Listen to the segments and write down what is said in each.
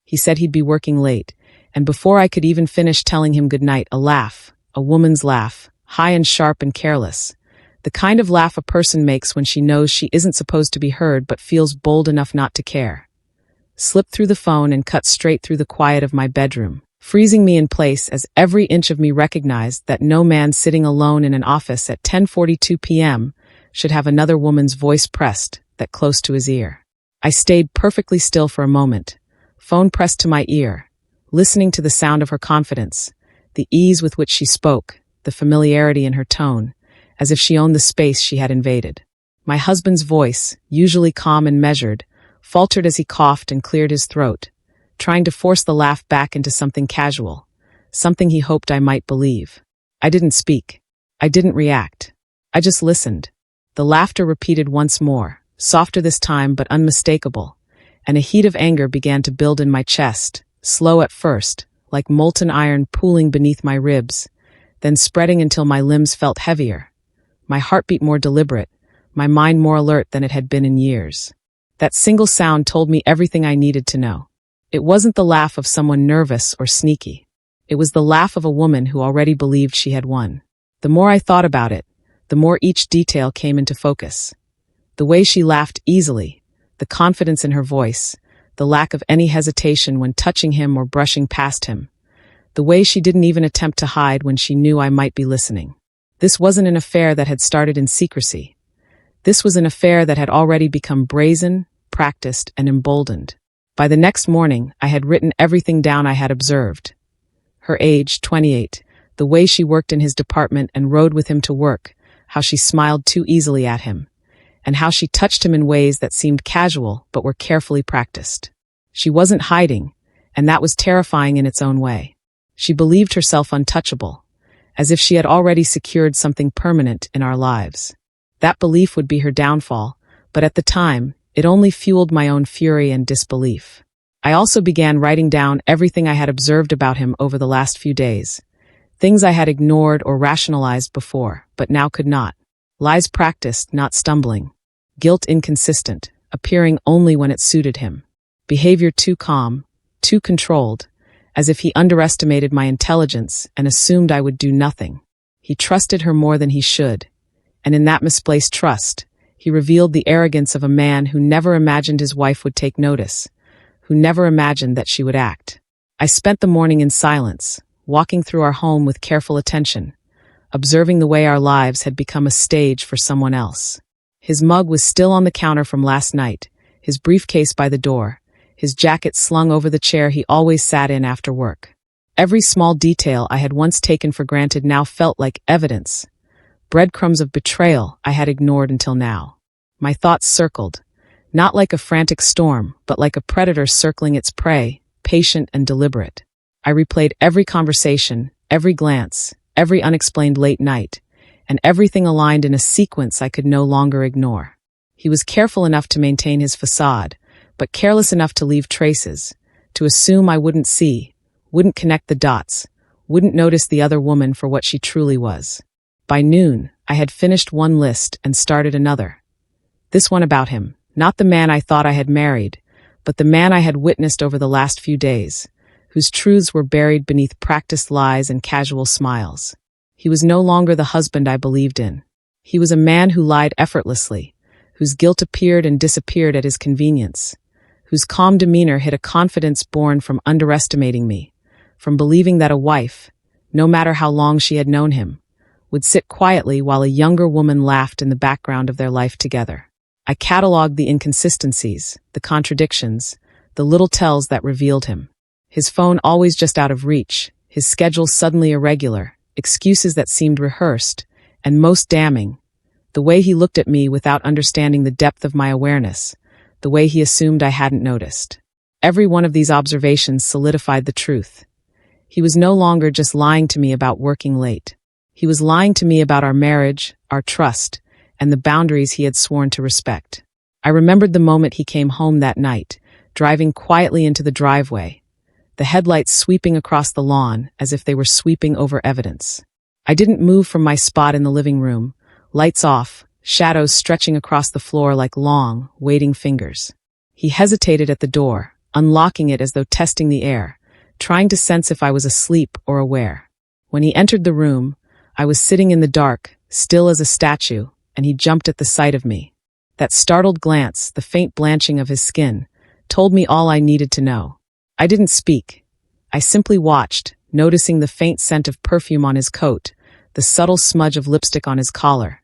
He said he'd be working late, and before I could even finish telling him goodnight, a laugh, a woman's laugh, high and sharp and careless. The kind of laugh a person makes when she knows she isn't supposed to be heard but feels bold enough not to care. Slipped through the phone and cut straight through the quiet of my bedroom, freezing me in place as every inch of me recognized that no man sitting alone in an office at 10:42 p.m. should have another woman's voice pressed that close to his ear. I stayed perfectly still for a moment, phone pressed to my ear, listening to the sound of her confidence, the ease with which she spoke, the familiarity in her tone, as if she owned the space she had invaded. My husband's voice, usually calm and measured, faltered as he coughed and cleared his throat, trying to force the laugh back into something casual, something he hoped I might believe. I didn't speak. I didn't react. I just listened. The laughter repeated once more, softer this time but unmistakable, and a heat of anger began to build in my chest, slow at first, like molten iron pooling beneath my ribs, then spreading until my limbs felt heavier, my heartbeat more deliberate, my mind more alert than it had been in years. That single sound told me everything I needed to know. It wasn't the laugh of someone nervous or sneaky. It was the laugh of a woman who already believed she had won. The more I thought about it, the more each detail came into focus. The way she laughed easily, the confidence in her voice, the lack of any hesitation when touching him or brushing past him, the way she didn't even attempt to hide when she knew I might be listening. This wasn't an affair that had started in secrecy. This was an affair that had already become brazen, practiced, and emboldened. By the next morning, I had written everything down I had observed. Her age, 28, the way she worked in his department and rode with him to work, how she smiled too easily at him, and how she touched him in ways that seemed casual but were carefully practiced. She wasn't hiding, and that was terrifying in its own way. She believed herself untouchable, as if she had already secured something permanent in our lives. That belief would be her downfall, but at the time, it only fueled my own fury and disbelief. I also began writing down everything I had observed about him over the last few days. Things I had ignored or rationalized before, but now could not. Lies practiced, not stumbling. Guilt inconsistent, appearing only when it suited him. Behavior too calm, too controlled, as if he underestimated my intelligence and assumed I would do nothing. He trusted her more than he should, and in that misplaced trust, he revealed the arrogance of a man who never imagined his wife would take notice, who never imagined that she would act. I spent the morning in silence, walking through our home with careful attention, observing the way our lives had become a stage for someone else. His mug was still on the counter from last night, his briefcase by the door, his jacket slung over the chair he always sat in after work. Every small detail I had once taken for granted now felt like evidence, breadcrumbs of betrayal I had ignored until now. My thoughts circled, not like a frantic storm, but like a predator circling its prey, patient and deliberate. I replayed every conversation, every glance, every unexplained late night, and everything aligned in a sequence I could no longer ignore. He was careful enough to maintain his facade, but careless enough to leave traces, to assume I wouldn't see, wouldn't connect the dots, wouldn't notice the other woman for what she truly was. By noon, I had finished one list and started another. This one about him, not the man I thought I had married, but the man I had witnessed over the last few days, whose truths were buried beneath practiced lies and casual smiles. He was no longer the husband I believed in. He was a man who lied effortlessly, whose guilt appeared and disappeared at his convenience, whose calm demeanor hid a confidence born from underestimating me, from believing that a wife, no matter how long she had known him, would sit quietly while a younger woman laughed in the background of their life together. I cataloged the inconsistencies, the contradictions, the little tells that revealed him. His phone always just out of reach, his schedule suddenly irregular, excuses that seemed rehearsed, and most damning, the way he looked at me without understanding the depth of my awareness, the way he assumed I hadn't noticed. Every one of these observations solidified the truth. He was no longer just lying to me about working late. He was lying to me about our marriage, our trust, and the boundaries he had sworn to respect. I remembered the moment he came home that night, driving quietly into the driveway, the headlights sweeping across the lawn as if they were sweeping over evidence. I didn't move from my spot in the living room, lights off, shadows stretching across the floor like long, waiting fingers. He hesitated at the door, unlocking it as though testing the air, trying to sense if I was asleep or aware. When he entered the room, I was sitting in the dark, still as a statue, and he jumped at the sight of me. That startled glance, the faint blanching of his skin, told me all I needed to know. I didn't speak. I simply watched, noticing the faint scent of perfume on his coat, the subtle smudge of lipstick on his collar.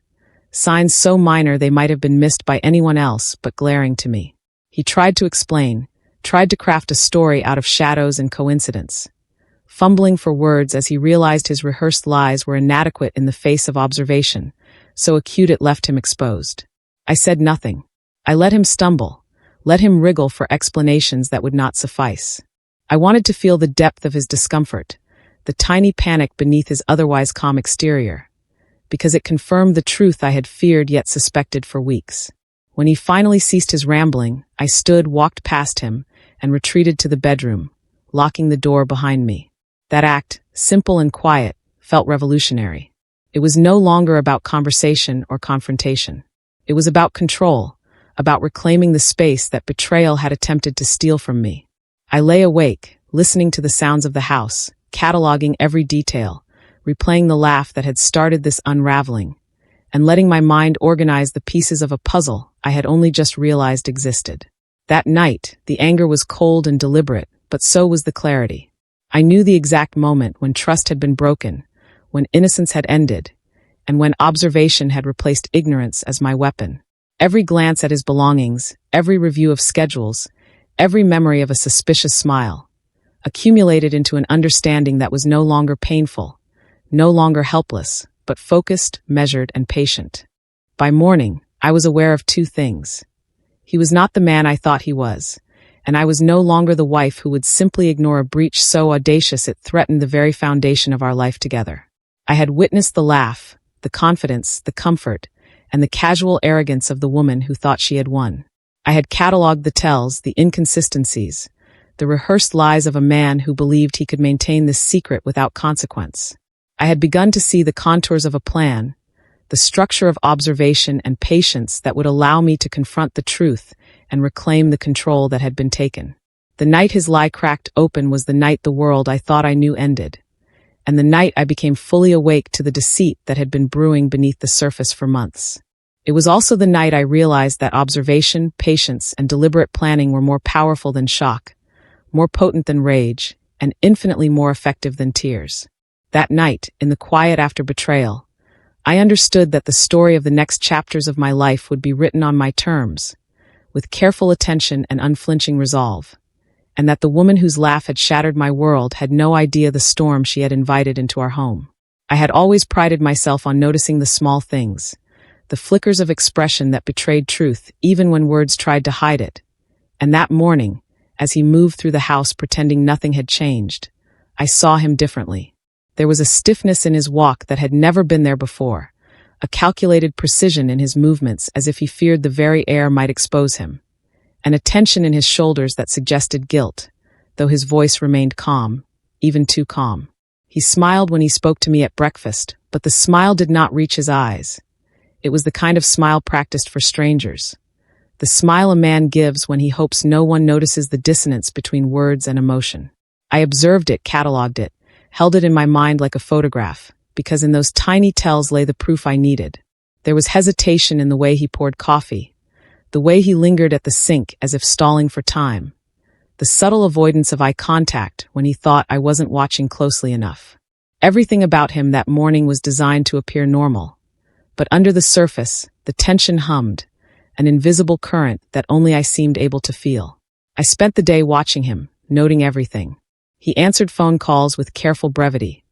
Signs so minor they might have been missed by anyone else, but glaring to me. He tried to explain, tried to craft a story out of shadows and coincidence, fumbling for words as he realized his rehearsed lies were inadequate in the face of observation, so acute it left him exposed. I said nothing. I let him stumble, let him wriggle for explanations that would not suffice. I wanted to feel the depth of his discomfort, the tiny panic beneath his otherwise calm exterior, because it confirmed the truth I had feared yet suspected for weeks. When he finally ceased his rambling, I stood, walked past him, and retreated to the bedroom, locking the door behind me. That act, simple and quiet, felt revolutionary. It was no longer about conversation or confrontation. It was about control, about reclaiming the space that betrayal had attempted to steal from me. I lay awake, listening to the sounds of the house, cataloging every detail, replaying the laugh that had started this unraveling, and letting my mind organize the pieces of a puzzle I had only just realized existed. That night, the anger was cold and deliberate, but so was the clarity. I knew the exact moment when trust had been broken, when innocence had ended, and when observation had replaced ignorance as my weapon. Every glance at his belongings, every review of schedules, every memory of a suspicious smile, accumulated into an understanding that was no longer painful, no longer helpless, but focused, measured, and patient. By morning, I was aware of two things. He was not the man I thought he was, and I was no longer the wife who would simply ignore a breach so audacious it threatened the very foundation of our life together. I had witnessed the laugh, the confidence, the comfort, and the casual arrogance of the woman who thought she had won. I had catalogued the tells, the inconsistencies, the rehearsed lies of a man who believed he could maintain this secret without consequence. I had begun to see the contours of a plan, the structure of observation and patience that would allow me to confront the truth and reclaim the control that had been taken. The night his lie cracked open was the night the world I thought I knew ended, and the night I became fully awake to the deceit that had been brewing beneath the surface for months. It was also the night I realized that observation, patience, and deliberate planning were more powerful than shock, more potent than rage, and infinitely more effective than tears. That night, in the quiet after betrayal, I understood that the story of the next chapters of my life would be written on my terms, with careful attention and unflinching resolve, and that the woman whose laugh had shattered my world had no idea the storm she had invited into our home. I had always prided myself on noticing the small things, the flickers of expression that betrayed truth even when words tried to hide it. And that morning, as he moved through the house pretending nothing had changed, I saw him differently. There was a stiffness in his walk that had never been there before, a calculated precision in his movements as if he feared the very air might expose him, and a tension in his shoulders that suggested guilt, though his voice remained calm, even too calm. He smiled when he spoke to me at breakfast, but the smile did not reach his eyes. It was the kind of smile practiced for strangers, the smile a man gives when he hopes no one notices the dissonance between words and emotion. I observed it, catalogued it, held it in my mind like a photograph, because in those tiny tells lay the proof I needed. There was hesitation in the way he poured coffee, the way he lingered at the sink as if stalling for time, the subtle avoidance of eye contact when he thought I wasn't watching closely enough. Everything about him that morning was designed to appear normal, but under the surface, the tension hummed, an invisible current that only I seemed able to feel. I spent the day watching him, noting everything. He answered phone calls with careful brevity,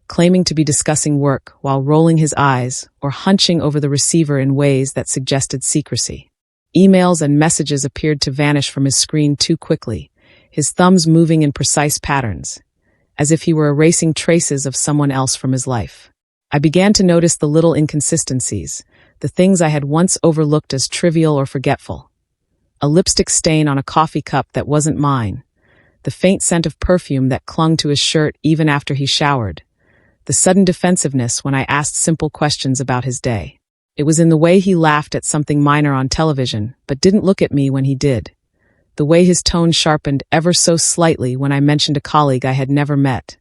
claiming to be discussing work while rolling his eyes or hunching over the receiver in ways that suggested secrecy. Emails and messages appeared to vanish from his screen too quickly, his thumbs moving in precise patterns, as if he were erasing traces of someone else from his life. I began to notice the little inconsistencies, the things I had once overlooked as trivial or forgetful. A lipstick stain on a coffee cup that wasn't mine, the faint scent of perfume that clung to his shirt even after he showered, the sudden defensiveness when I asked simple questions about his day. It was in the way he laughed at something minor on television, but didn't look at me when he did, The way his tone sharpened ever so slightly when I mentioned a colleague I had never met.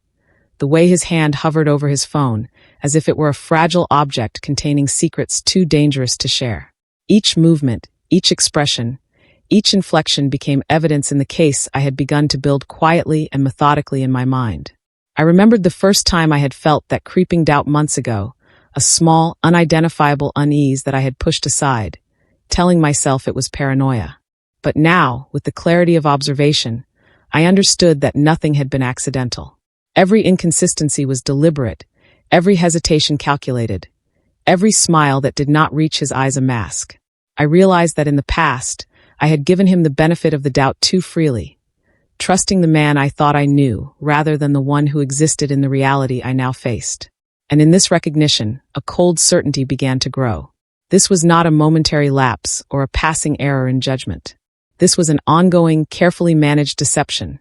The way his hand hovered over his phone, as if it were a fragile object containing secrets too dangerous to share. Each movement, each expression, each inflection became evidence in the case I had begun to build quietly and methodically in my mind. I remembered the first time I had felt that creeping doubt months ago, a small, unidentifiable unease that I had pushed aside, telling myself it was paranoia. But now, with the clarity of observation, I understood that nothing had been accidental. Every inconsistency was deliberate, every hesitation calculated, every smile that did not reach his eyes a mask. I realized that in the past, I had given him the benefit of the doubt too freely, trusting the man I thought I knew rather than the one who existed in the reality I now faced. And in this recognition, a cold certainty began to grow. This was not a momentary lapse or a passing error in judgment. This was an ongoing, carefully managed deception,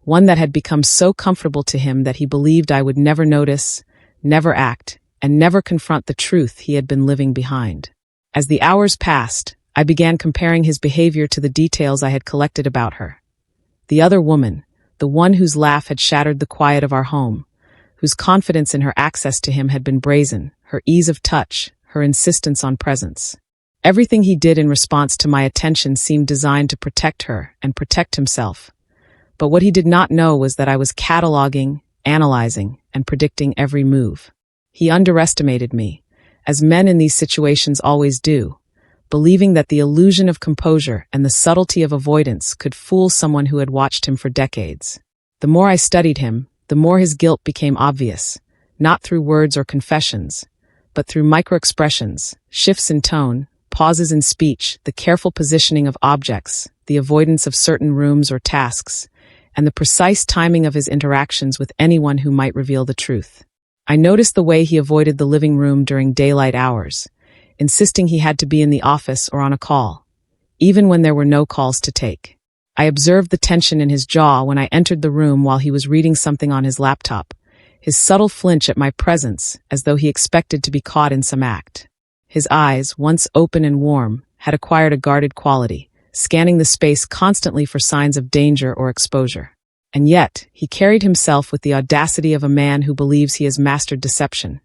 one that had become so comfortable to him that he believed I would never notice, never act, and never confront the truth he had been living behind. As the hours passed, I began comparing his behavior to the details I had collected about her. The other woman, the one whose laugh had shattered the quiet of our home, whose confidence in her access to him had been brazen, her ease of touch, her insistence on presence. Everything he did in response to my attention seemed designed to protect her and protect himself. But what he did not know was that I was cataloging, analyzing, and predicting every move. He underestimated me, as men in these situations always do, believing that the illusion of composure and the subtlety of avoidance could fool someone who had watched him for decades. The more I studied him, the more his guilt became obvious, not through words or confessions, but through microexpressions, shifts in tone, pauses in speech, the careful positioning of objects, the avoidance of certain rooms or tasks, and the precise timing of his interactions with anyone who might reveal the truth. I noticed the way he avoided the living room during daylight hours, insisting he had to be in the office or on a call, even when there were no calls to take. I observed the tension in his jaw when I entered the room while he was reading something on his laptop, his subtle flinch at my presence as though he expected to be caught in some act. His eyes, once open and warm, had acquired a guarded quality, scanning the space constantly for signs of danger or exposure. And yet, he carried himself with the audacity of a man who believes he has mastered deception,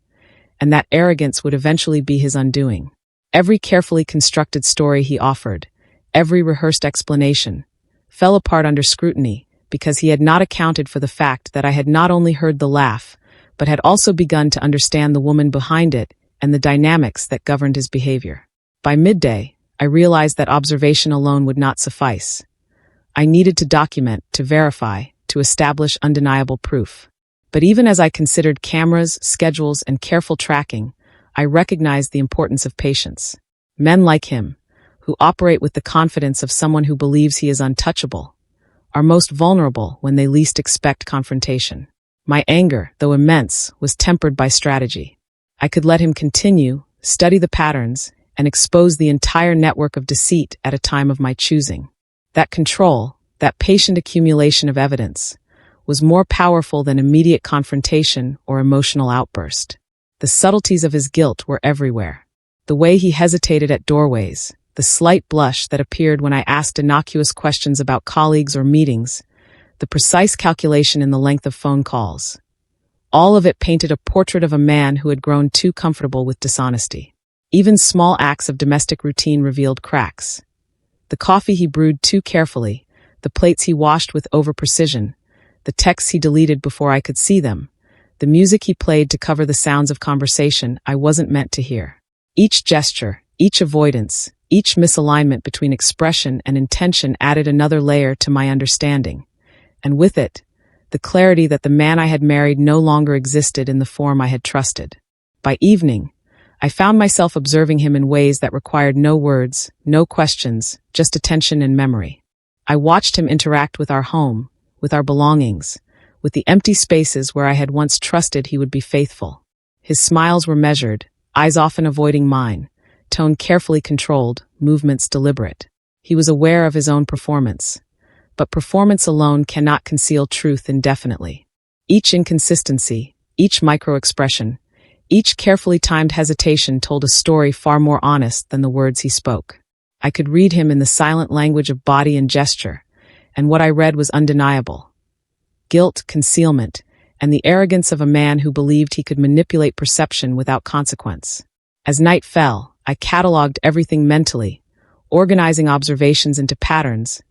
and that arrogance would eventually be his undoing. Every carefully constructed story he offered, every rehearsed explanation, fell apart under scrutiny because he had not accounted for the fact that I had not only heard the laugh, but had also begun to understand the woman behind it and the dynamics that governed his behavior. By midday, I realized that observation alone would not suffice. I needed to document, to verify, to establish undeniable proof. But even as I considered cameras, schedules, and careful tracking, I recognized the importance of patience. Men like him, who operate with the confidence of someone who believes he is untouchable, are most vulnerable when they least expect confrontation. My anger, though immense, was tempered by strategy. I could let him continue, study the patterns, and expose the entire network of deceit at a time of my choosing. That control, that patient accumulation of evidence, was more powerful than immediate confrontation or emotional outburst. The subtleties of his guilt were everywhere. The way he hesitated at doorways, the slight blush that appeared when I asked innocuous questions about colleagues or meetings, the precise calculation in the length of phone calls. All of it painted a portrait of a man who had grown too comfortable with dishonesty. Even small acts of domestic routine revealed cracks. The coffee he brewed too carefully, the plates he washed with over-precision, the texts he deleted before I could see them, the music he played to cover the sounds of conversation I wasn't meant to hear. Each gesture, each avoidance, each misalignment between expression and intention added another layer to my understanding, and with it, the clarity that the man I had married no longer existed in the form I had trusted. By evening, I found myself observing him in ways that required no words, no questions, just attention and memory. I watched him interact with our home, with our belongings, with the empty spaces where I had once trusted he would be faithful. His smiles were measured, eyes often avoiding mine, tone carefully controlled, movements deliberate. He was aware of his own performance. But performance alone cannot conceal truth indefinitely. Each inconsistency, each micro-expression, each carefully timed hesitation told a story far more honest than the words he spoke. I could read him in the silent language of body and gesture, and what I read was undeniable. Guilt, concealment, and the arrogance of a man who believed he could manipulate perception without consequence. As night fell, I cataloged everything mentally, organizing observations into patterns,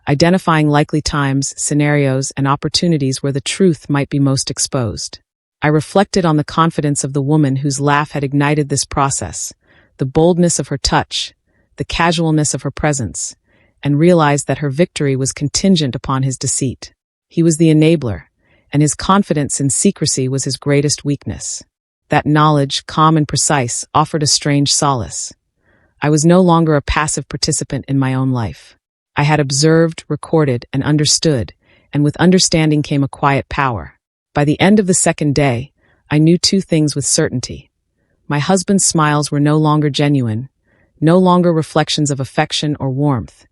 identifying likely times, scenarios, and opportunities where the truth might be most exposed. I reflected on the confidence of the woman whose laugh had ignited this process, the boldness of her touch, the casualness of her presence, and realized that her victory was contingent upon his deceit. He was the enabler, and his confidence in secrecy was his greatest weakness. That knowledge, calm and precise, offered a strange solace. I was no longer a passive participant in my own life. I had observed, recorded, and understood, and with understanding came a quiet power. By the end of the second day, I knew two things with certainty. My husband's smiles were no longer genuine, no longer reflections of affection or warmth,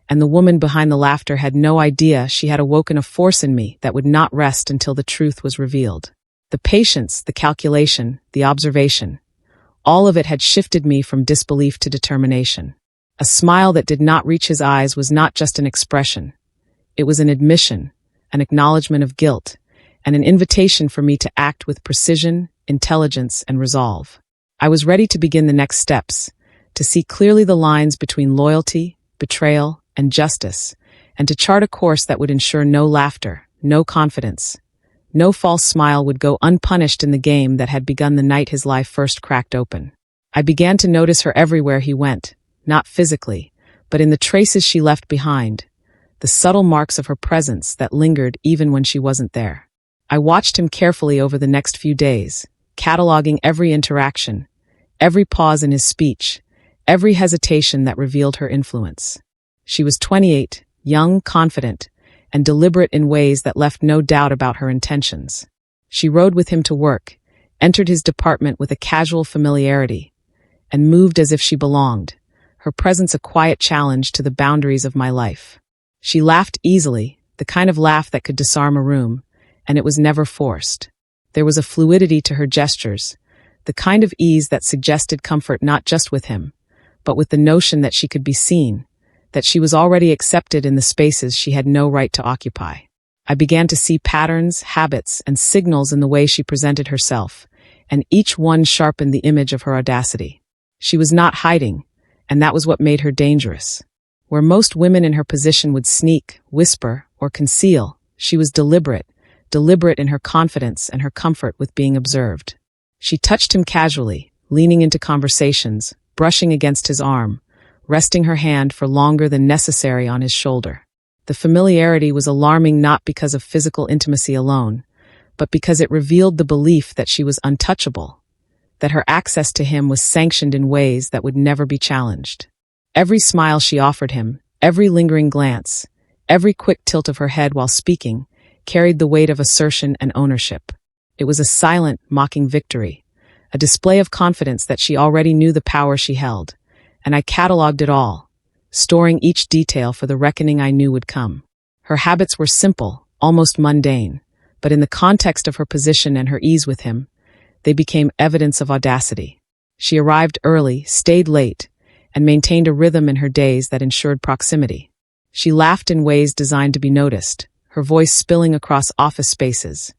and the woman behind the laughter had no idea she had awoken a force in me that would not rest until the truth was revealed. The patience, the calculation, the observation, all of it had shifted me from disbelief to determination. A smile that did not reach his eyes was not just an expression. It was an admission, an acknowledgement of guilt, and an invitation for me to act with precision, intelligence, and resolve. I was ready to begin the next steps, to see clearly the lines between loyalty, betrayal, and justice, and to chart a course that would ensure no laughter, no confidence, no false smile would go unpunished in the game that had begun the night his life first cracked open. I began to notice her everywhere he went, not physically, but in the traces she left behind, the subtle marks of her presence that lingered even when she wasn't there. I watched him carefully over the next few days, cataloging every interaction, every pause in his speech, every hesitation that revealed her influence. She was 28, young, confident, and deliberate in ways that left no doubt about her intentions. She rode with him to work, entered his department with a casual familiarity, and moved as if she belonged, her presence a quiet challenge to the boundaries of my life. She laughed easily, the kind of laugh that could disarm a room, and it was never forced. There was a fluidity to her gestures, the kind of ease that suggested comfort not just with him, but with the notion that she could be seen, that she was already accepted in the spaces she had no right to occupy. I began to see patterns, habits, and signals in the way she presented herself, and each one sharpened the image of her audacity. She was not hiding, and that was what made her dangerous. Where most women in her position would sneak, whisper, or conceal, she was deliberate in her confidence and her comfort with being observed. She touched him casually, leaning into conversations, brushing against his arm, resting her hand for longer than necessary on his shoulder. The familiarity was alarming not because of physical intimacy alone, but because it revealed the belief that she was untouchable, that her access to him was sanctioned in ways that would never be challenged. Every smile she offered him, every lingering glance, every quick tilt of her head while speaking, carried the weight of assertion and ownership. It was a silent, mocking victory, a display of confidence that she already knew the power she held, and I cataloged it all, storing each detail for the reckoning I knew would come. Her habits were simple, almost mundane, but in the context of her position and her ease with him, they became evidence of audacity. She arrived early, stayed late, and maintained a rhythm in her days that ensured proximity. She laughed in ways designed to be noticed, her voice spilling across office spaces,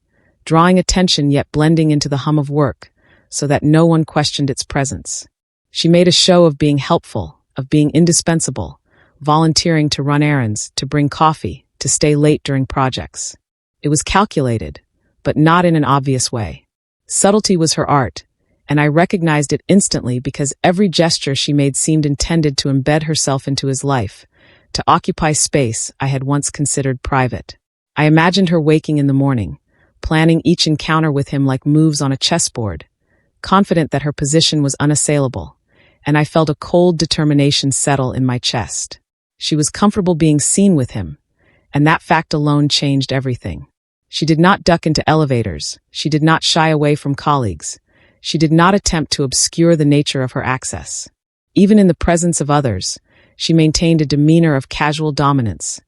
drawing attention yet blending into the hum of work, so that no one questioned its presence. She made a show of being helpful, of being indispensable, volunteering to run errands, to bring coffee, to stay late during projects. It was calculated, but not in an obvious way. Subtlety was her art, and I recognized it instantly because every gesture she made seemed intended to embed herself into his life, to occupy space I had once considered private. I imagined her waking in the morning, planning each encounter with him like moves on a chessboard, confident that her position was unassailable, and I felt a cold determination settle in my chest. She was comfortable being seen with him, and that fact alone changed everything. She did not duck into elevators, she did not shy away from colleagues, she did not attempt to obscure the nature of her access. Even in the presence of others, she maintained a demeanor of casual dominance,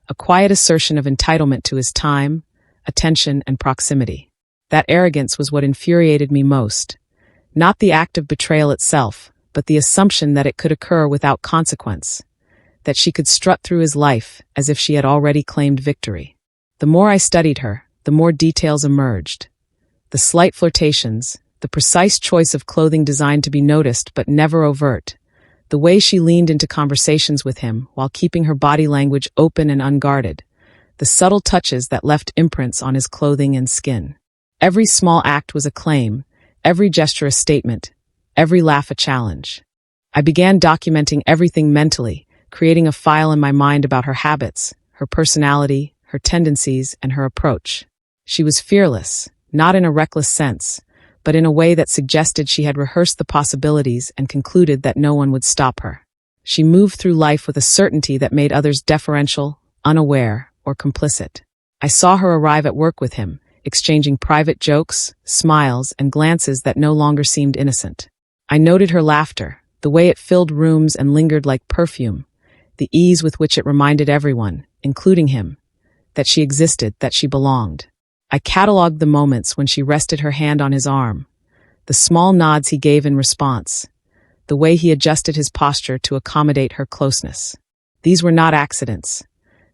a quiet assertion of entitlement to his time, attention, and proximity. That arrogance was what infuriated me most. Not the act of betrayal itself, but the assumption that it could occur without consequence. that she could strut through his life as if she had already claimed victory. The more I studied her, the more details emerged. The slight flirtations, the precise choice of clothing designed to be noticed but never overt, the way she leaned into conversations with him while keeping her body language open and unguarded, the subtle touches that left imprints on his clothing and skin. Every small act was a claim, every gesture a statement, every laugh a challenge. I began documenting everything mentally, creating a file in my mind about her habits, her personality, her tendencies, and her approach. She was fearless, not in a reckless sense, but in a way that suggested she had rehearsed the possibilities and concluded that no one would stop her. She moved through life with a certainty that made others deferential, unaware, or complicit. I saw her arrive at work with him, exchanging private jokes, smiles, and glances that no longer seemed innocent. I noted her laughter, the way it filled rooms and lingered like perfume, the ease with which it reminded everyone, including him, that she existed, that she belonged. I catalogued the moments when she rested her hand on his arm, the small nods he gave in response, the way he adjusted his posture to accommodate her closeness. These were not accidents.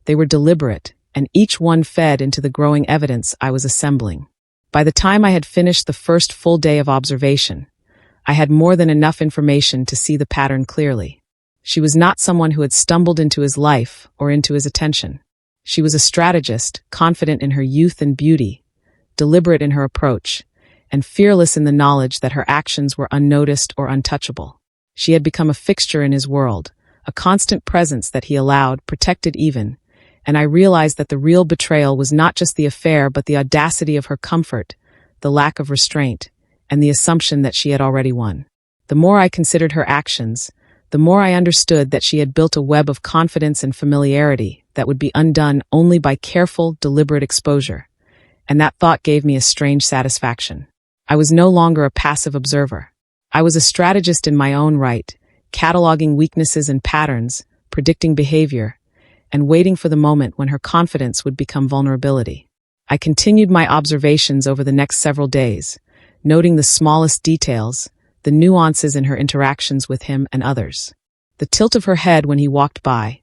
They were deliberate, and each one fed into the growing evidence I was assembling. By the time I had finished the first full day of observation, I had more than enough information to see the pattern clearly. She was not someone who had stumbled into his life or into his attention. She was a strategist, confident in her youth and beauty, deliberate in her approach, and fearless in the knowledge that her actions were unnoticed or untouchable. She had become a fixture in his world, a constant presence that he allowed, protected even, and I realized that the real betrayal was not just the affair but the audacity of her comfort, the lack of restraint, and the assumption that she had already won. The more I considered her actions, the more I understood that she had built a web of confidence and familiarity that would be undone only by careful, deliberate exposure, and that thought gave me a strange satisfaction. I was no longer a passive observer. I was a strategist in my own right, cataloging weaknesses and patterns, predicting behavior, and waiting for the moment when her confidence would become vulnerability. I continued my observations over the next several days, noting the smallest details, the nuances in her interactions with him and others. The tilt of her head when he walked by,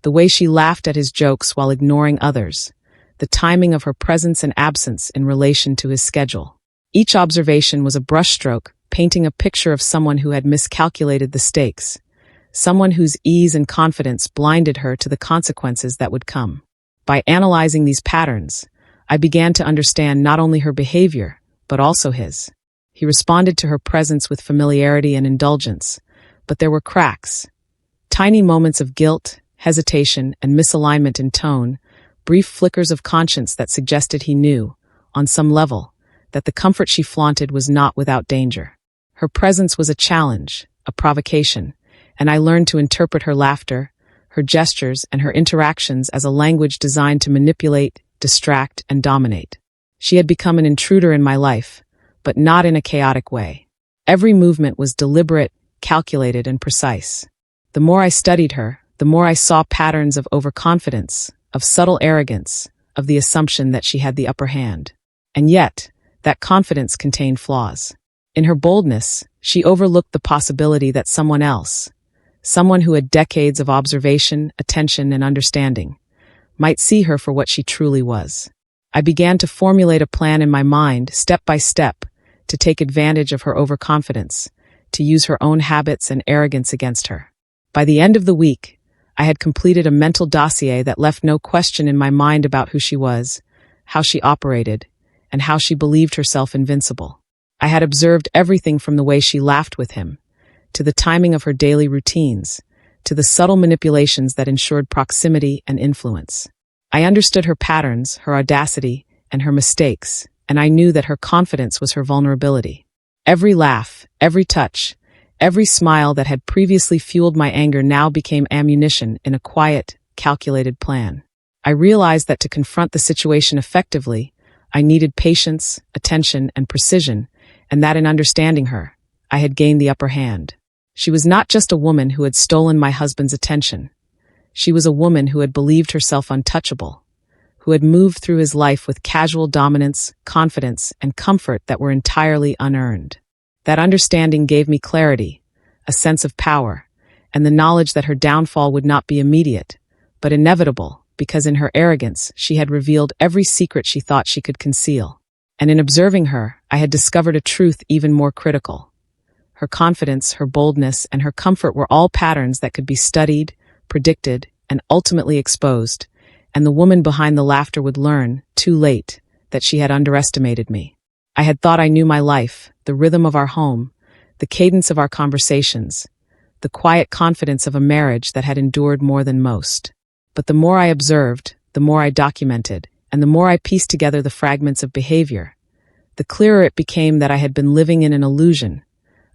the way she laughed at his jokes while ignoring others, the timing of her presence and absence in relation to his schedule. Each observation was a brushstroke, painting a picture of someone who had miscalculated the stakes, someone whose ease and confidence blinded her to the consequences that would come. By analyzing these patterns, I began to understand not only her behavior, but also his. He responded to her presence with familiarity and indulgence, but there were cracks. Tiny moments of guilt, hesitation, and misalignment in tone, brief flickers of conscience that suggested he knew, on some level, that the comfort she flaunted was not without danger. Her presence was a challenge, a provocation, and I learned to interpret her laughter, her gestures, and her interactions as a language designed to manipulate, distract, and dominate. She had become an intruder in my life, but not in a chaotic way. Every movement was deliberate, calculated, and precise. The more I studied her, the more I saw patterns of overconfidence, of subtle arrogance, of the assumption that she had the upper hand. And yet, that confidence contained flaws. In her boldness, she overlooked the possibility that someone else, someone who had decades of observation, attention, and understanding, might see her for what she truly was. I began to formulate a plan in my mind, step by step, to take advantage of her overconfidence, to use her own habits and arrogance against her. By the end of the week, I had completed a mental dossier that left no question in my mind about who she was, how she operated, and how she believed herself invincible. I had observed everything from the way she laughed with him, to the timing of her daily routines, to the subtle manipulations that ensured proximity and influence. I understood her patterns, her audacity, and her mistakes, and I knew that her confidence was her vulnerability. Every laugh, every touch, every smile that had previously fueled my anger now became ammunition in a quiet, calculated plan. I realized that to confront the situation effectively, I needed patience, attention, and precision, and that in understanding her, I had gained the upper hand. She was not just a woman who had stolen my husband's attention. She was a woman who had believed herself untouchable, who had moved through his life with casual dominance, confidence, and comfort that were entirely unearned. That understanding gave me clarity, a sense of power, and the knowledge that her downfall would not be immediate, but inevitable, because in her arrogance she had revealed every secret she thought she could conceal. And in observing her, I had discovered a truth even more critical. Her confidence, her boldness, and her comfort were all patterns that could be studied, predicted, and ultimately exposed, and the woman behind the laughter would learn, too late, that she had underestimated me. I had thought I knew my life, the rhythm of our home, the cadence of our conversations, the quiet confidence of a marriage that had endured more than most. But the more I observed, the more I documented, and the more I pieced together the fragments of behavior, the clearer it became that I had been living in an illusion,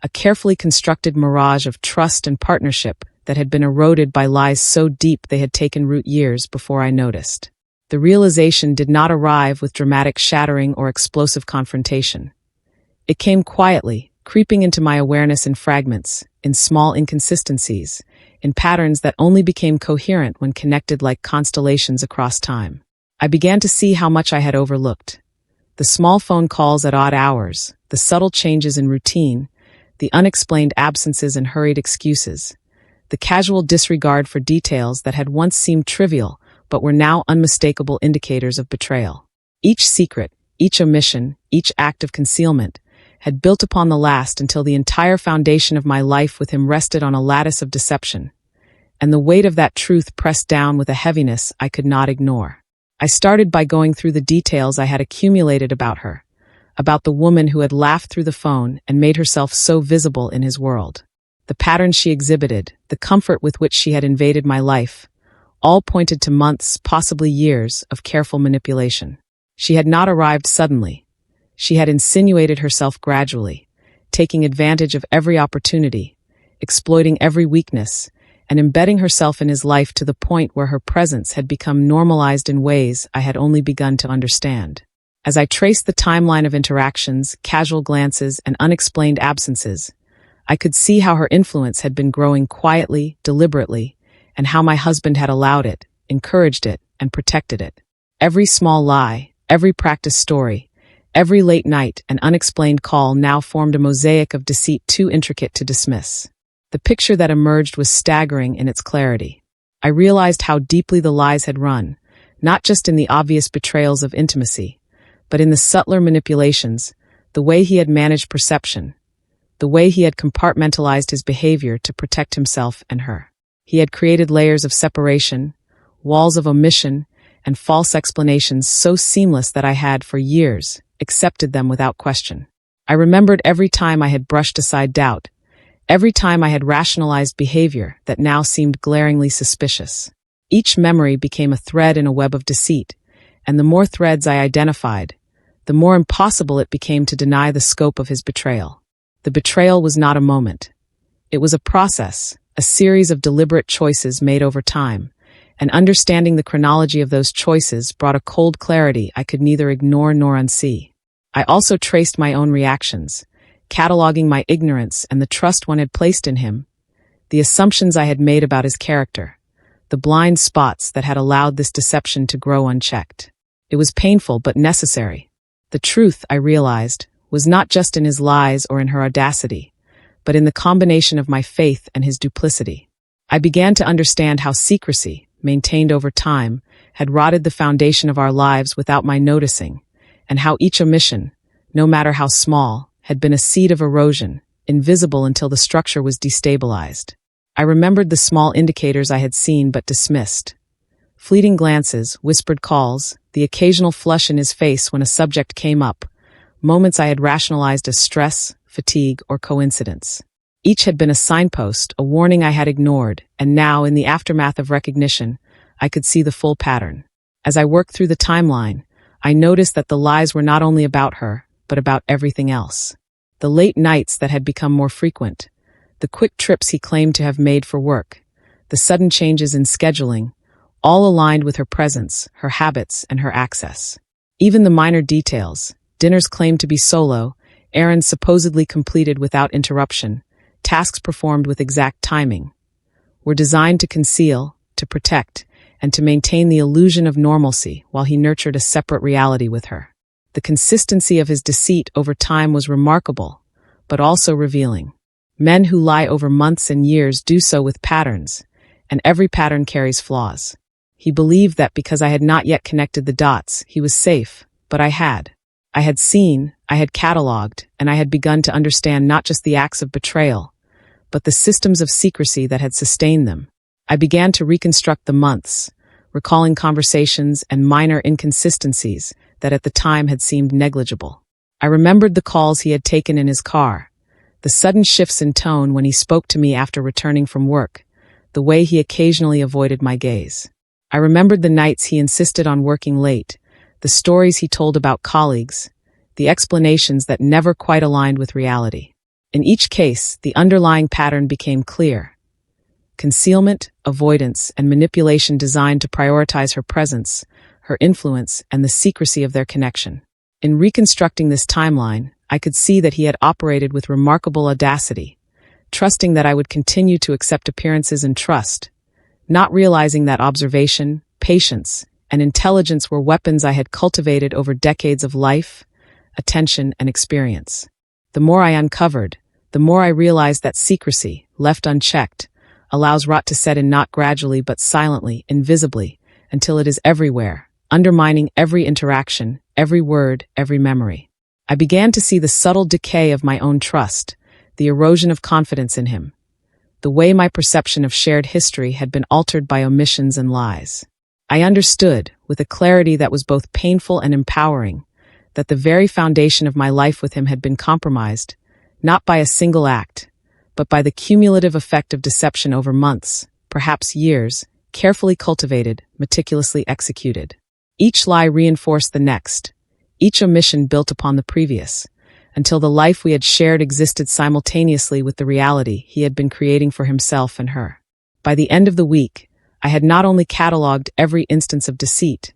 a carefully constructed mirage of trust and partnership that had been eroded by lies so deep they had taken root years before I noticed. The realization did not arrive with dramatic shattering or explosive confrontation. It came quietly, creeping into my awareness in fragments, in small inconsistencies, in patterns that only became coherent when connected like constellations across time. I began to see how much I had overlooked. The small phone calls at odd hours, the subtle changes in routine, the unexplained absences and hurried excuses, the casual disregard for details that had once seemed trivial but were now unmistakable indicators of betrayal. Each secret, each omission, each act of concealment had built upon the last until the entire foundation of my life with him rested on a lattice of deception, and the weight of that truth pressed down with a heaviness I could not ignore. I started by going through the details I had accumulated about her, about the woman who had laughed through the phone and made herself so visible in his world. The patterns she exhibited, the comfort with which she had invaded my life, all pointed to months, possibly years, of careful manipulation. She had not arrived suddenly. She had insinuated herself gradually, taking advantage of every opportunity, exploiting every weakness, and embedding herself in his life to the point where her presence had become normalized in ways I had only begun to understand. As I traced the timeline of interactions, casual glances, and unexplained absences, I could see how her influence had been growing quietly, deliberately, and how my husband had allowed it, encouraged it, and protected it. Every small lie, every practice story, every late night and unexplained call now formed a mosaic of deceit too intricate to dismiss. The picture that emerged was staggering in its clarity. I realized how deeply the lies had run, not just in the obvious betrayals of intimacy, but in the subtler manipulations, the way he had managed perception, the way he had compartmentalized his behavior to protect himself and her. He had created layers of separation, walls of omission, and false explanations so seamless that I had, for years, accepted them without question. I remembered every time I had brushed aside doubt, every time I had rationalized behavior that now seemed glaringly suspicious. Each memory became a thread in a web of deceit, and the more threads I identified, the more impossible it became to deny the scope of his betrayal. The betrayal was not a moment. It was a process, a series of deliberate choices made over time, and understanding the chronology of those choices brought a cold clarity I could neither ignore nor unsee. I also traced my own reactions, cataloging my ignorance and the trust one had placed in him, the assumptions I had made about his character, the blind spots that had allowed this deception to grow unchecked. It was painful but necessary. The truth, I realized, was not just in his lies or in her audacity, but in the combination of my faith and his duplicity. I began to understand how secrecy, maintained over time, had rotted the foundation of our lives without my noticing, and how each omission, no matter how small, had been a seed of erosion, invisible until the structure was destabilized. I remembered the small indicators I had seen but dismissed. Fleeting glances, whispered calls, the occasional flush in his face when a subject came up, moments I had rationalized as stress, fatigue, or coincidence. Each had been a signpost, a warning I had ignored, and now, in the aftermath of recognition, I could see the full pattern. As I worked through the timeline, I noticed that the lies were not only about her, but about everything else. The late nights that had become more frequent, the quick trips he claimed to have made for work, the sudden changes in scheduling, all aligned with her presence, her habits, and her access. Even the minor details, dinners claimed to be solo, errands supposedly completed without interruption, tasks performed with exact timing, were designed to conceal, to protect, and to maintain the illusion of normalcy while he nurtured a separate reality with her. The consistency of his deceit over time was remarkable, but also revealing. Men who lie over months and years do so with patterns, and every pattern carries flaws. He believed that because I had not yet connected the dots, he was safe, but I had. I had seen, I had cataloged, and I had begun to understand not just the acts of betrayal, but the systems of secrecy that had sustained them. I began to reconstruct the months, recalling conversations and minor inconsistencies that at the time had seemed negligible. I remembered the calls he had taken in his car, the sudden shifts in tone when he spoke to me after returning from work, the way he occasionally avoided my gaze. I remembered the nights he insisted on working late, the stories he told about colleagues, the explanations that never quite aligned with reality. In each case, the underlying pattern became clear. Concealment, avoidance, and manipulation designed to prioritize her presence, her influence, and the secrecy of their connection. In reconstructing this timeline, I could see that he had operated with remarkable audacity, trusting that I would continue to accept appearances and trust, not realizing that observation, patience, and intelligence were weapons I had cultivated over decades of life, attention, and experience. The more I uncovered, the more I realized that secrecy, left unchecked, allows rot to set in not gradually but silently, invisibly, until it is everywhere, undermining every interaction, every word, every memory. I began to see the subtle decay of my own trust, the erosion of confidence in him, the way my perception of shared history had been altered by omissions and lies. I understood, with a clarity that was both painful and empowering, that the very foundation of my life with him had been compromised, not by a single act, but by the cumulative effect of deception over months, perhaps years, carefully cultivated, meticulously executed. Each lie reinforced the next, each omission built upon the previous, until the life we had shared existed simultaneously with the reality he had been creating for himself and her. By the end of the week, I had not only cataloged every instance of deceit,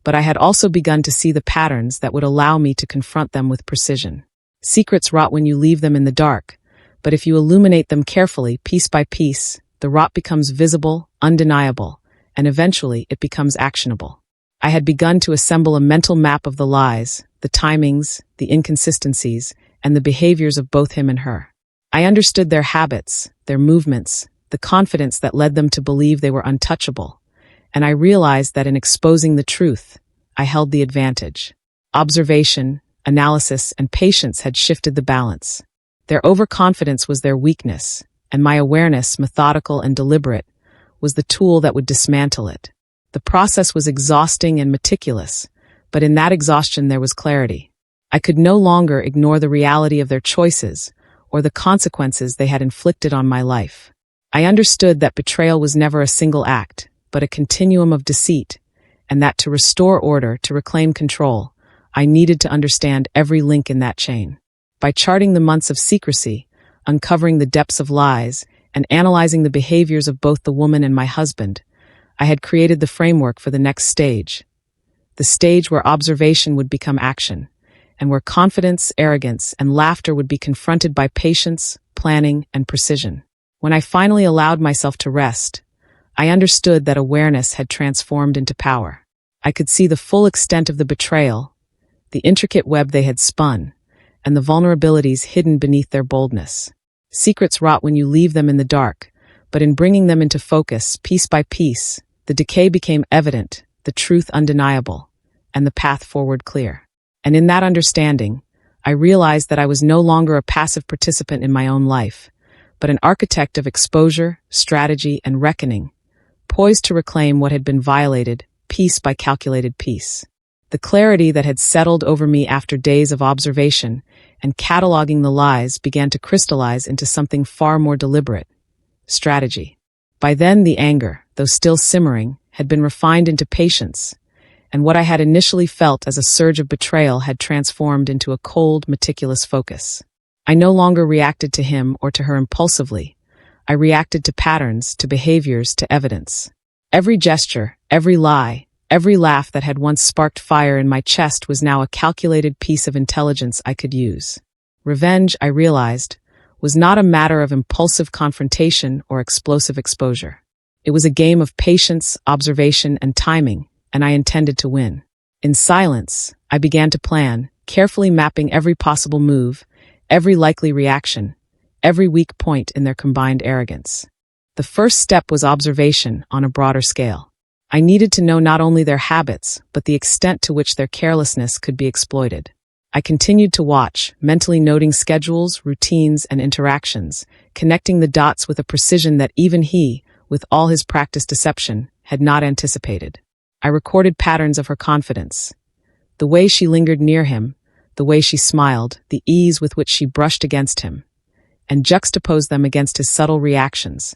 but I had also begun to see the patterns that would allow me to confront them with precision. Secrets rot when you leave them in the dark, but if you illuminate them carefully, piece by piece, the rot becomes visible, undeniable, and eventually it becomes actionable. I had begun to assemble a mental map of the lies, the timings, the inconsistencies, and the behaviors of both him and her. I understood their habits, their movements, the confidence that led them to believe they were untouchable, and I realized that in exposing the truth, I held the advantage. Observation, analysis, and patience had shifted the balance. Their overconfidence was their weakness, and my awareness, methodical and deliberate, was the tool that would dismantle it. The process was exhausting and meticulous, but in that exhaustion there was clarity. I could no longer ignore the reality of their choices or the consequences they had inflicted on my life. I understood that betrayal was never a single act, but a continuum of deceit, and that to restore order, to reclaim control, I needed to understand every link in that chain. By charting the months of secrecy, uncovering the depths of lies, and analyzing the behaviors of both the woman and my husband, I had created the framework for the next stage. The stage where observation would become action, and where confidence, arrogance, and laughter would be confronted by patience, planning, and precision. When I finally allowed myself to rest, I understood that awareness had transformed into power. I could see the full extent of the betrayal, the intricate web they had spun, and the vulnerabilities hidden beneath their boldness. Secrets rot when you leave them in the dark, but in bringing them into focus, piece by piece, the decay became evident, the truth undeniable, and the path forward clear. And in that understanding, I realized that I was no longer a passive participant in my own life, but an architect of exposure, strategy, and reckoning, poised to reclaim what had been violated, piece by calculated piece. The clarity that had settled over me after days of observation and cataloging the lies began to crystallize into something far more deliberate: strategy. By then, the anger, though still simmering, had been refined into patience, and what I had initially felt as a surge of betrayal had transformed into a cold, meticulous focus. I no longer reacted to him or to her impulsively. I reacted to patterns, to behaviors, to evidence. Every gesture, every lie, every laugh that had once sparked fire in my chest was now a calculated piece of intelligence I could use. Revenge, I realized, was not a matter of impulsive confrontation or explosive exposure. It was a game of patience, observation, and timing, and I intended to win. In silence, I began to plan, carefully mapping every possible move, every likely reaction, every weak point in their combined arrogance. The first step was observation on a broader scale. I needed to know not only their habits, but the extent to which their carelessness could be exploited. I continued to watch, mentally noting schedules, routines, and interactions, connecting the dots with a precision that even he, with all his practiced deception, had not anticipated. I recorded patterns of her confidence. The way she lingered near him, the way she smiled, the ease with which she brushed against him, and juxtaposed them against his subtle reactions,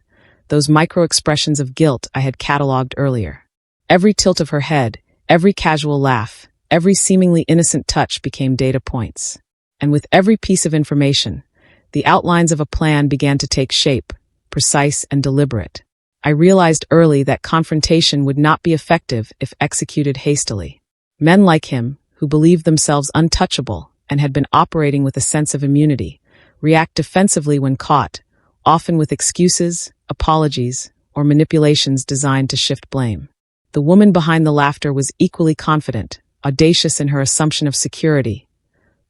those micro-expressions of guilt I had catalogued earlier. Every tilt of her head, every casual laugh, every seemingly innocent touch became data points. And with every piece of information, the outlines of a plan began to take shape, precise and deliberate. I realized early that confrontation would not be effective if executed hastily. Men like him, who believed themselves untouchable and had been operating with a sense of immunity, react defensively when caught, often with excuses, apologies, or manipulations designed to shift blame. The woman behind the laughter was equally confident, audacious in her assumption of security,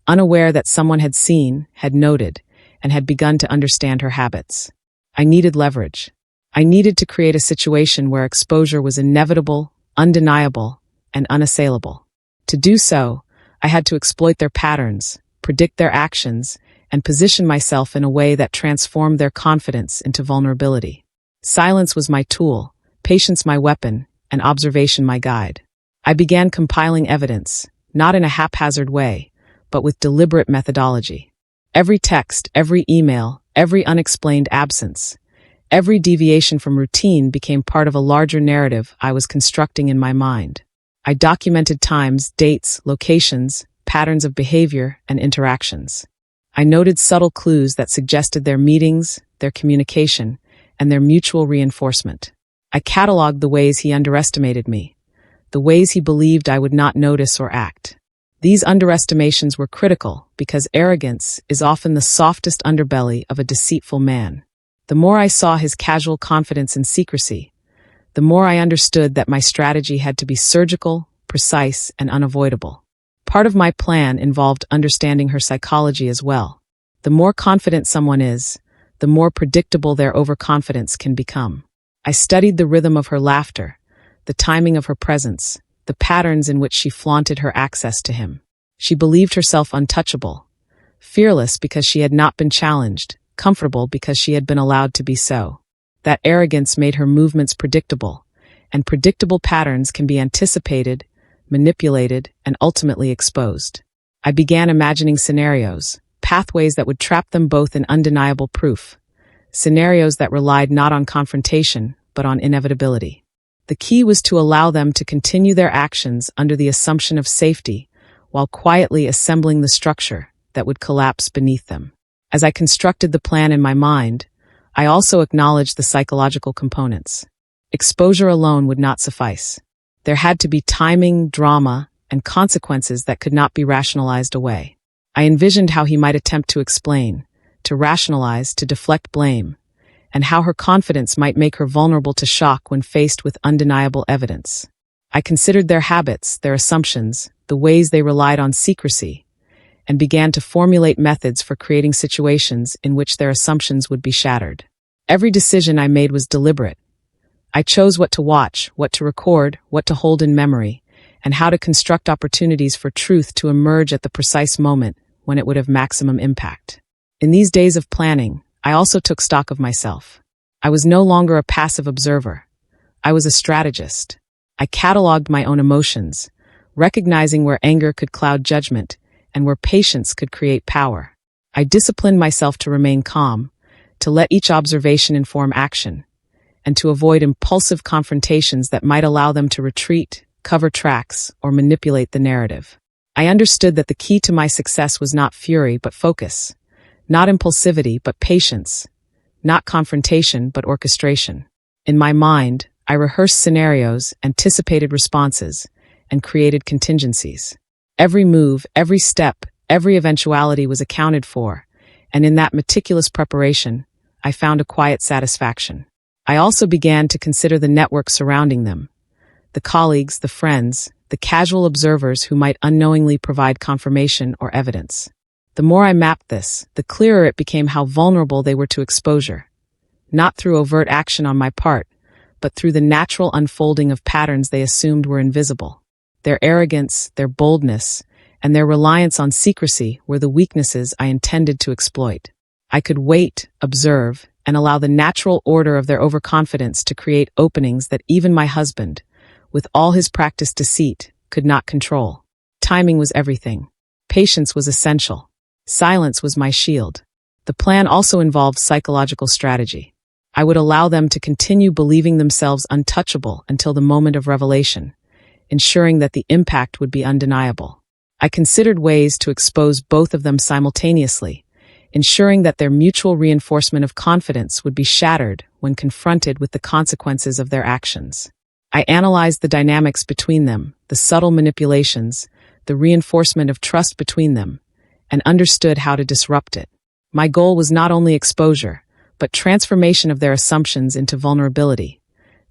unaware that someone had seen, had noted, and had begun to understand her habits. I needed leverage. I needed to create a situation where exposure was inevitable, undeniable, and unassailable. To do so, I had to exploit their patterns, predict their actions, and position myself in a way that transformed their confidence into vulnerability. Silence was my tool, patience my weapon, and observation my guide. I began compiling evidence, not in a haphazard way, but with deliberate methodology. Every text, every email, every unexplained absence, every deviation from routine became part of a larger narrative I was constructing in my mind. I documented times, dates, locations, patterns of behavior, and interactions. I noted subtle clues that suggested their meetings, their communication, and their mutual reinforcement. I cataloged the ways he underestimated me, the ways he believed I would not notice or act. These underestimations were critical because arrogance is often the softest underbelly of a deceitful man. The more I saw his casual confidence in secrecy, the more I understood that my strategy had to be surgical, precise, and unavoidable. Part of my plan involved understanding her psychology as well. The more confident someone is, the more predictable their overconfidence can become. I studied the rhythm of her laughter, the timing of her presence, the patterns in which she flaunted her access to him. She believed herself untouchable, fearless because she had not been challenged, comfortable because she had been allowed to be so. That arrogance made her movements predictable, and predictable patterns can be anticipated, manipulated, and ultimately exposed. I began imagining scenarios, pathways that would trap them both in undeniable proof, scenarios that relied not on confrontation, but on inevitability. The key was to allow them to continue their actions under the assumption of safety, while quietly assembling the structure that would collapse beneath them. As I constructed the plan in my mind, I also acknowledged the psychological components. Exposure alone would not suffice. There had to be timing, drama, and consequences that could not be rationalized away. I envisioned how he might attempt to explain, to rationalize, to deflect blame, and how her confidence might make her vulnerable to shock when faced with undeniable evidence. I considered their habits, their assumptions, the ways they relied on secrecy, and began to formulate methods for creating situations in which their assumptions would be shattered. Every decision I made was deliberate. I chose what to watch, what to record, what to hold in memory, and how to construct opportunities for truth to emerge at the precise moment when it would have maximum impact. In these days of planning, I also took stock of myself. I was no longer a passive observer. I was a strategist. I cataloged my own emotions, recognizing where anger could cloud judgment and where patience could create power. I disciplined myself to remain calm, to let each observation inform action, and to avoid impulsive confrontations that might allow them to retreat, cover tracks, or manipulate the narrative. I understood that the key to my success was not fury but focus, not impulsivity but patience, not confrontation but orchestration. In my mind, I rehearsed scenarios, anticipated responses, and created contingencies. Every move, every step, every eventuality was accounted for, and in that meticulous preparation, I found a quiet satisfaction. I also began to consider the network surrounding them, the colleagues, the friends, the casual observers who might unknowingly provide confirmation or evidence. The more I mapped this, the clearer it became how vulnerable they were to exposure. Not through overt action on my part, but through the natural unfolding of patterns they assumed were invisible. Their arrogance, their boldness, and their reliance on secrecy were the weaknesses I intended to exploit. I could wait, observe, and allow the natural order of their overconfidence to create openings that even my husband, with all his practiced deceit, could not control. Timing was everything. Patience was essential. Silence was my shield. The plan also involved psychological strategy. I would allow them to continue believing themselves untouchable until the moment of revelation, ensuring that the impact would be undeniable. I considered ways to expose both of them simultaneously, ensuring that their mutual reinforcement of confidence would be shattered when confronted with the consequences of their actions. I analyzed the dynamics between them, the subtle manipulations, the reinforcement of trust between them, and understood how to disrupt it. My goal was not only exposure, but transformation of their assumptions into vulnerability,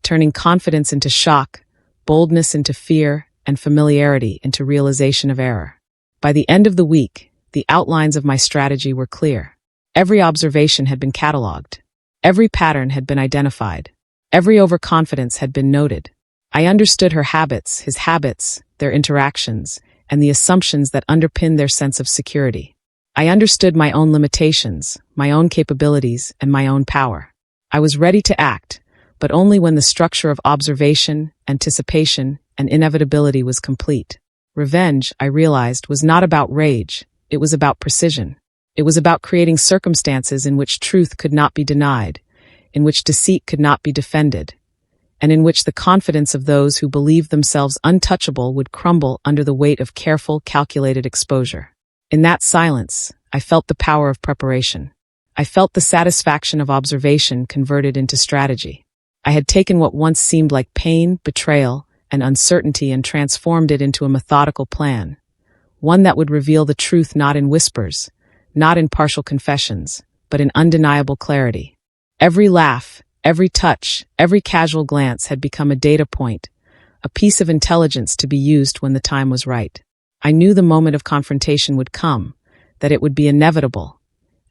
turning confidence into shock, boldness into fear, and familiarity into realization of error. By the end of the week, the outlines of my strategy were clear. Every observation had been cataloged. Every pattern had been identified. Every overconfidence had been noted. I understood her habits, his habits, their interactions, and the assumptions that underpinned their sense of security. I understood my own limitations, my own capabilities, and my own power. I was ready to act, but only when the structure of observation, anticipation, and inevitability was complete. Revenge, I realized, was not about rage. It was about precision. It was about creating circumstances in which truth could not be denied, in which deceit could not be defended, and in which the confidence of those who believed themselves untouchable would crumble under the weight of careful, calculated exposure. In that silence, I felt the power of preparation. I felt the satisfaction of observation converted into strategy. I had taken what once seemed like pain, betrayal, and uncertainty and transformed it into a methodical plan, one that would reveal the truth not in whispers, not in partial confessions, but in undeniable clarity. Every laugh, every touch, every casual glance had become a data point, a piece of intelligence to be used when the time was right. I knew the moment of confrontation would come, that it would be inevitable,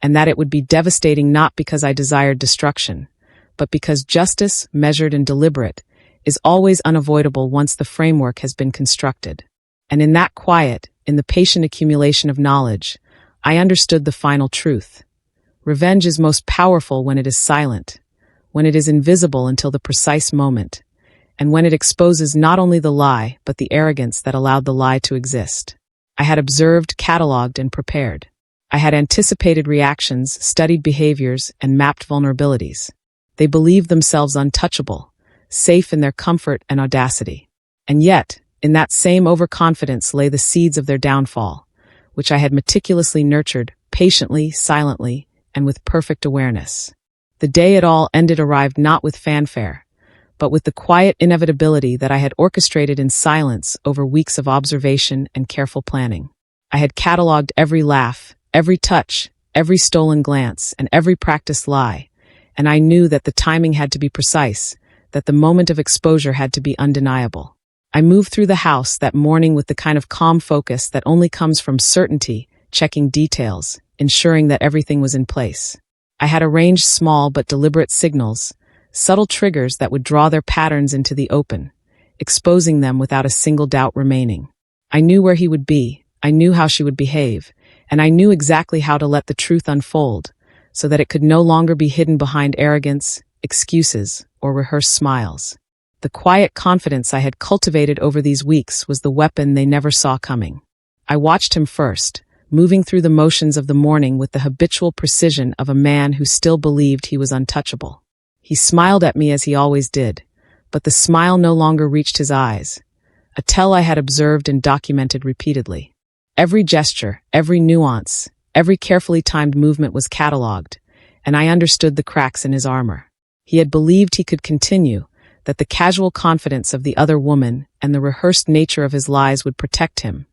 and that it would be devastating not because I desired destruction, but because justice, measured and deliberate, is always unavoidable once the framework has been constructed. And in that quiet, in the patient accumulation of knowledge, I understood the final truth. Revenge is most powerful when it is silent, when it is invisible until the precise moment, and when it exposes not only the lie, but the arrogance that allowed the lie to exist. I had observed, cataloged, and prepared. I had anticipated reactions, studied behaviors, and mapped vulnerabilities. They believed themselves untouchable, safe in their comfort and audacity. And yet, in that same overconfidence lay the seeds of their downfall, which I had meticulously nurtured, patiently, silently, and with perfect awareness. The day it all ended arrived not with fanfare, but with the quiet inevitability that I had orchestrated in silence over weeks of observation and careful planning. I had cataloged every laugh, every touch, every stolen glance, and every practiced lie, and I knew that the timing had to be precise, that the moment of exposure had to be undeniable. I moved through the house that morning with the kind of calm focus that only comes from certainty, checking details, ensuring that everything was in place. I had arranged small but deliberate signals, subtle triggers that would draw their patterns into the open, exposing them without a single doubt remaining. I knew where he would be, I knew how she would behave, and I knew exactly how to let the truth unfold, so that it could no longer be hidden behind arrogance, excuses, or rehearsed smiles. The quiet confidence I had cultivated over these weeks was the weapon they never saw coming. I watched him first, moving through the motions of the morning with the habitual precision of a man who still believed he was untouchable. He smiled at me as he always did, but the smile no longer reached his eyes, a tell I had observed and documented repeatedly. Every gesture, every nuance, every carefully timed movement was catalogued, and I understood the cracks in his armor. He had believed he could continue, that the casual confidence of the other woman and the rehearsed nature of his lies would protect him.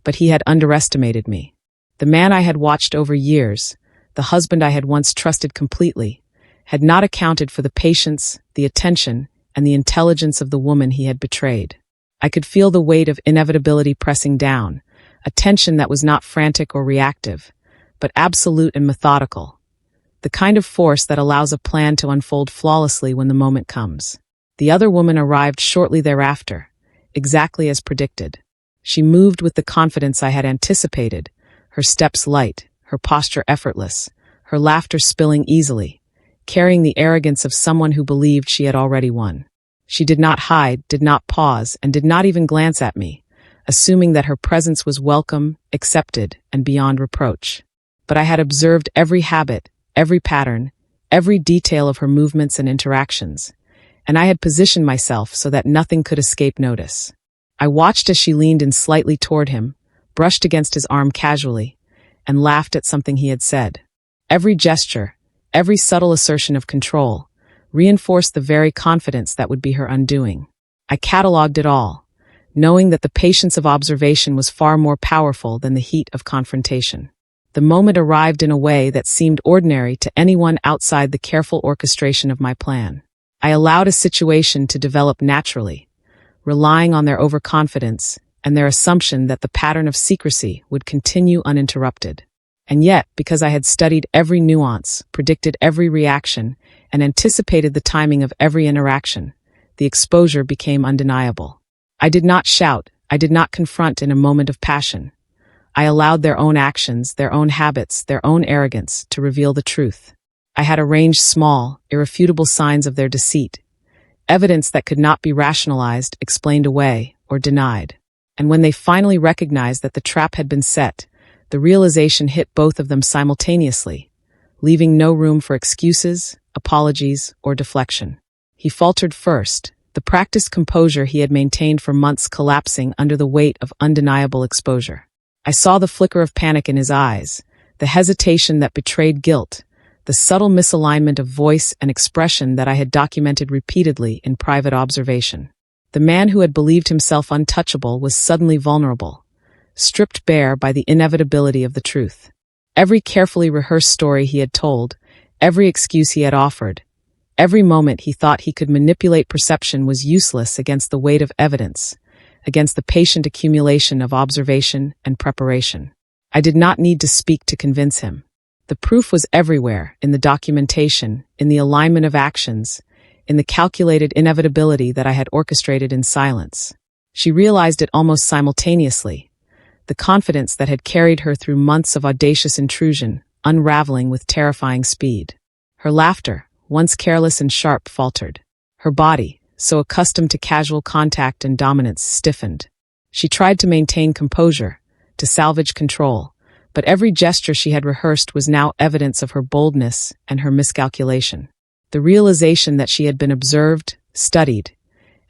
But he had underestimated me. The man I had watched over years, the husband I had once trusted completely, had not accounted for the patience, the attention, and the intelligence of the woman he had betrayed. I could feel the weight of inevitability pressing down, a tension that was not frantic or reactive, but absolute and methodical. The kind of force that allows a plan to unfold flawlessly when the moment comes. The other woman arrived shortly thereafter, exactly as predicted. She moved with the confidence I had anticipated, her steps light, her posture effortless, her laughter spilling easily, carrying the arrogance of someone who believed she had already won. She did not hide, did not pause, and did not even glance at me, assuming that her presence was welcome, accepted, and beyond reproach. But I had observed every habit, every pattern, every detail of her movements and interactions, and I had positioned myself so that nothing could escape notice. I watched as she leaned in slightly toward him, brushed against his arm casually, and laughed at something he had said. Every gesture, every subtle assertion of control, reinforced the very confidence that would be her undoing. I catalogued it all, knowing that the patience of observation was far more powerful than the heat of confrontation. The moment arrived in a way that seemed ordinary to anyone outside the careful orchestration of my plan. I allowed a situation to develop naturally, relying on their overconfidence and their assumption that the pattern of secrecy would continue uninterrupted. And yet, because I had studied every nuance, predicted every reaction, and anticipated the timing of every interaction, the exposure became undeniable. I did not shout, I did not confront in a moment of passion. I allowed their own actions, their own habits, their own arrogance to reveal the truth. I had arranged small, irrefutable signs of their deceit, evidence that could not be rationalized, explained away, or denied. And when they finally recognized that the trap had been set, the realization hit both of them simultaneously, leaving no room for excuses, apologies, or deflection. He faltered first, the practiced composure he had maintained for months collapsing under the weight of undeniable exposure. I saw the flicker of panic in his eyes, the hesitation that betrayed guilt, the subtle misalignment of voice and expression that I had documented repeatedly in private observation. The man who had believed himself untouchable was suddenly vulnerable, stripped bare by the inevitability of the truth. Every carefully rehearsed story he had told, every excuse he had offered, every moment he thought he could manipulate perception was useless against the weight of evidence, against the patient accumulation of observation and preparation. I did not need to speak to convince him. The proof was everywhere, in the documentation, in the alignment of actions, in the calculated inevitability that I had orchestrated in silence. She realized it almost simultaneously, the confidence that had carried her through months of audacious intrusion, unraveling with terrifying speed. Her laughter, once careless and sharp, faltered. Her body, so accustomed to casual contact and dominance, stiffened. She tried to maintain composure, to salvage control, but every gesture she had rehearsed was now evidence of her boldness and her miscalculation. The realization that she had been observed, studied,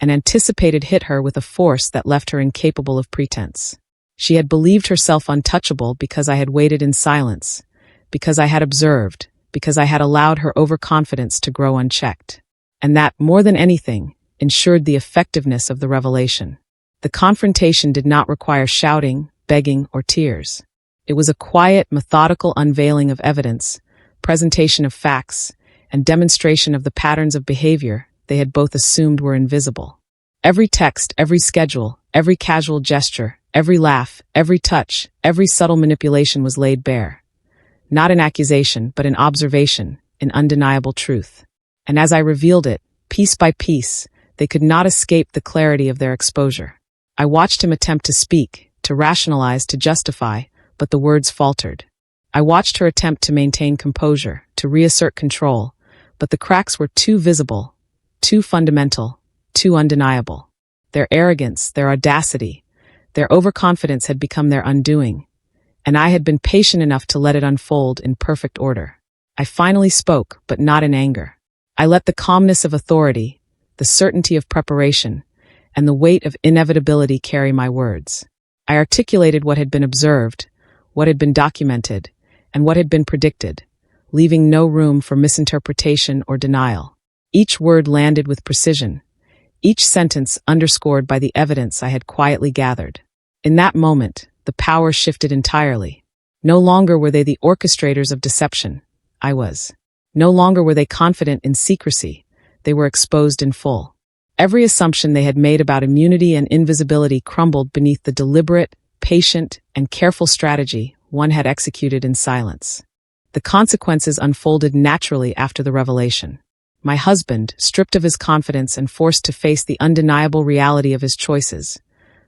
and anticipated hit her with a force that left her incapable of pretense. She had believed herself untouchable because I had waited in silence, because I had observed, because I had allowed her overconfidence to grow unchecked. And that, more than anything, ensured the effectiveness of the revelation. The confrontation did not require shouting, begging, or tears. It was a quiet, methodical unveiling of evidence, presentation of facts, and demonstration of the patterns of behavior they had both assumed were invisible. Every text, every schedule, every casual gesture, every laugh, every touch, every subtle manipulation was laid bare. Not in accusation, but in observation, in undeniable truth. And as I revealed it, piece by piece, they could not escape the clarity of their exposure. I watched him attempt to speak, to rationalize, to justify, but the words faltered. I watched her attempt to maintain composure, to reassert control, but the cracks were too visible, too fundamental, too undeniable. Their arrogance, their audacity, their overconfidence had become their undoing, and I had been patient enough to let it unfold in perfect order. I finally spoke, but not in anger. I let the calmness of authority, the certainty of preparation, and the weight of inevitability carry my words. I articulated what had been observed, what had been documented, and what had been predicted, leaving no room for misinterpretation or denial. Each word landed with precision, each sentence underscored by the evidence I had quietly gathered. In that moment, the power shifted entirely. No longer were they the orchestrators of deception. I was. No longer were they confident in secrecy. They were exposed in full. Every assumption they had made about immunity and invisibility crumbled beneath the deliberate, patient, and careful strategy one had executed in silence. The consequences unfolded naturally after the revelation. My husband, stripped of his confidence and forced to face the undeniable reality of his choices,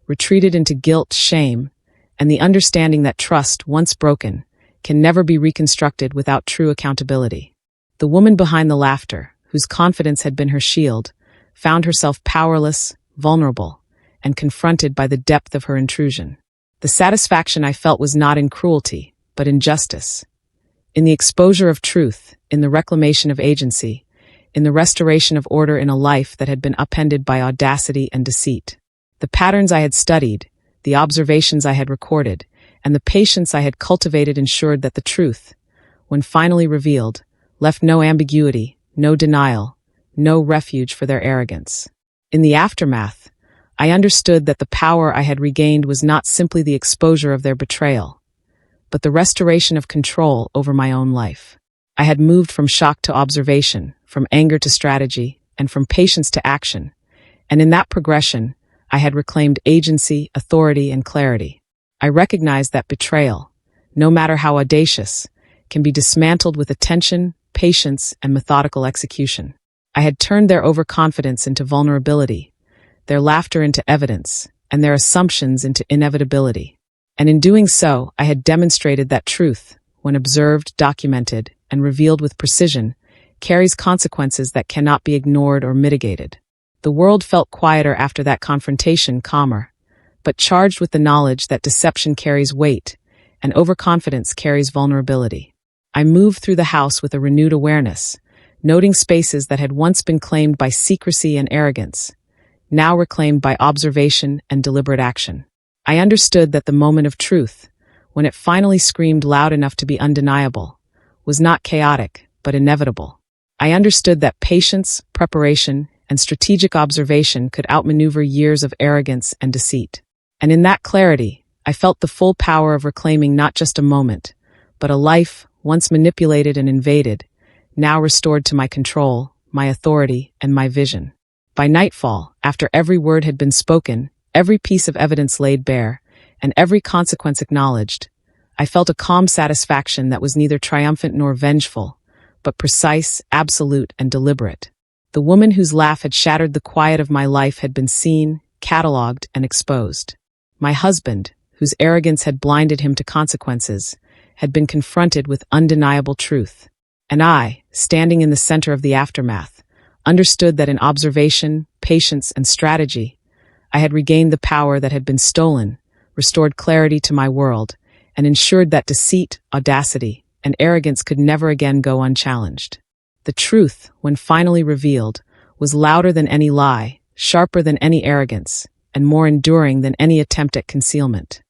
retreated into guilt, shame, and the understanding that trust, once broken, can never be reconstructed without true accountability. The woman behind the laughter, whose confidence had been her shield, found herself powerless, vulnerable, and confronted by the depth of her intrusion. The satisfaction I felt was not in cruelty, but in justice. In the exposure of truth, in the reclamation of agency, in the restoration of order in a life that had been upended by audacity and deceit. The patterns I had studied, the observations I had recorded, and the patience I had cultivated ensured that the truth, when finally revealed, left no ambiguity, no denial, no refuge for their arrogance. In the aftermath, I understood that the power I had regained was not simply the exposure of their betrayal, but the restoration of control over my own life. I had moved from shock to observation, from anger to strategy, and from patience to action, and in that progression, I had reclaimed agency, authority, and clarity. I recognized that betrayal, no matter how audacious, can be dismantled with attention, patience, and methodical execution. I had turned their overconfidence into vulnerability, their laughter into evidence, and their assumptions into inevitability. And in doing so, I had demonstrated that truth, when observed, documented, and revealed with precision, carries consequences that cannot be ignored or mitigated. The world felt quieter after that confrontation, calmer, but charged with the knowledge that deception carries weight and overconfidence carries vulnerability. I moved through the house with a renewed awareness, noting spaces that had once been claimed by secrecy and arrogance, now reclaimed by observation and deliberate action. I understood that the moment of truth, when it finally screamed loud enough to be undeniable, was not chaotic, but inevitable. I understood that patience, preparation, and strategic observation could outmaneuver years of arrogance and deceit. And in that clarity, I felt the full power of reclaiming not just a moment, but a life, once manipulated and invaded, now restored to my control, my authority, and my vision. By nightfall, after every word had been spoken, every piece of evidence laid bare, and every consequence acknowledged, I felt a calm satisfaction that was neither triumphant nor vengeful, but precise, absolute, and deliberate. The woman whose laugh had shattered the quiet of my life had been seen, catalogued, and exposed. My husband, whose arrogance had blinded him to consequences, had been confronted with undeniable truth. And I, standing in the center of the aftermath, understood that in observation, patience, and strategy, I had regained the power that had been stolen, restored clarity to my world, and ensured that deceit, audacity, and arrogance could never again go unchallenged. The truth, when finally revealed, was louder than any lie, sharper than any arrogance, and more enduring than any attempt at concealment.